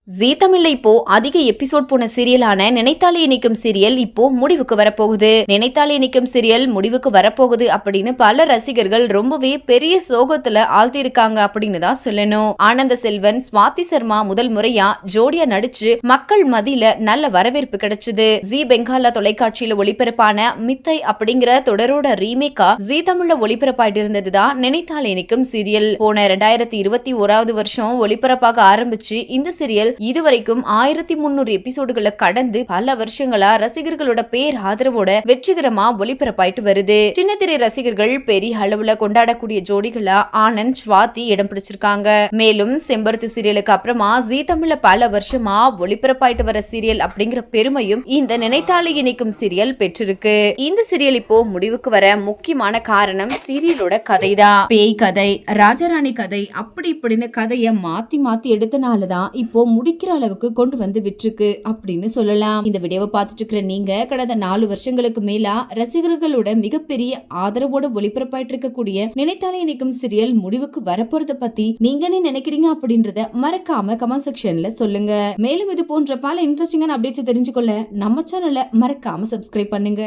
ஜீ தமிழ்ல இப்போ அதிக எபிசோட் போன சீரியலான நினைத்தாலே இனிக்கும் சீரியல் இப்போ முடிவுக்கு வரப்போகுது. நினைத்தாலே இனிக்கும் சீரியல் முடிவுக்கு வரப்போகுது அப்படின்னு பல ரசிகர்கள் ரொம்பவே பெரிய சோகத்துல ஆழ்த்திருக்காங்க அப்படின்னு தான் சொல்லணும். ஆனந்த செல்வன், சுவாதி சர்மா முதல் முறையா ஜோடியா நடிச்சு மக்கள் மத்தியில நல்ல வரவேற்பு கிடைச்சது. ஜீ பெங்காலா தொலைக்காட்சியில ஒளிபரப்பான மித்தை அப்படிங்கிற தொடரோட ரீமேக்கா ஜீ தமிழ்ல ஒளிபரப்பாயிட்டு இருந்ததுதான் நினைத்தாலே இனிக்கும் சீரியல். போன 2021 வருஷம் ஒளிபரப்பாக ஆரம்பிச்சு இந்த சீரியல் இதுவரைக்கும் 1300 எபிசோடுகளை கடந்து பல வருஷங்களா ரசிகர்களோட பேர் ஆதரவோட வெற்றிகரமா ஒளிபரப்பாயிட்டு வருது. சின்னத்திரை ரசிகர்கள் பெரிய அளவுல கொண்டாடக்கூடிய ஜோடிகளா ஆனந்த், சுவாதி இடம் பிடிச்சிருக்காங்க. மேலும் செம்பருத்தி சீரியலுக்கு அப்புறமா ஜீ தமிழ்ல பல வருஷமா ஒளிபரப்பாயிட்டு வர சீரியல் அப்படிங்கிற பெருமையும் இந்த நினைத்தாலே இனிக்கும் சீரியல் பெற்றிருக்கு. இந்த சீரியல் இப்போ முடிவுக்கு வர முக்கியமான காரணம் சீரியலோட கதைதான். பேய் கதை, ராஜாராணி கதை, அப்படி இப்படின்னு கதைய மாத்தி மாத்தி எடுத்தனாலதான் இப்போ முடிக்கிற அளவுக்கு கொண்டு வந்து விட்டுருக்கு அப்படின்னு சொல்லலாம். இந்த வீடியோவை பார்த்துட்டு இருக்கிற நீங்க கடந்த 4 வருஷங்களுக்கு மேலா ரசிகர்களோட மிகப்பெரிய ஆதரவோட ஒளிபரப்பாயிட்டு இருக்கக்கூடிய நினைத்தாலே இனிக்கும் சீரியல் முடிவுக்கு வரப்போறத பத்தி நீங்க என்ன நினைக்கிறீங்க அப்படின்றத மறக்காம கமெண்ட் செக்ஷன்ல சொல்லுங்க. மேலும் இது போன்ற பல இன்ட்ரெஸ்டிங்கான அப்டேட்ஸ் தெரிஞ்சுக்கொள்ள நம்ம சேனலை மறக்காம சப்ஸ்கிரைப் பண்ணுங்க.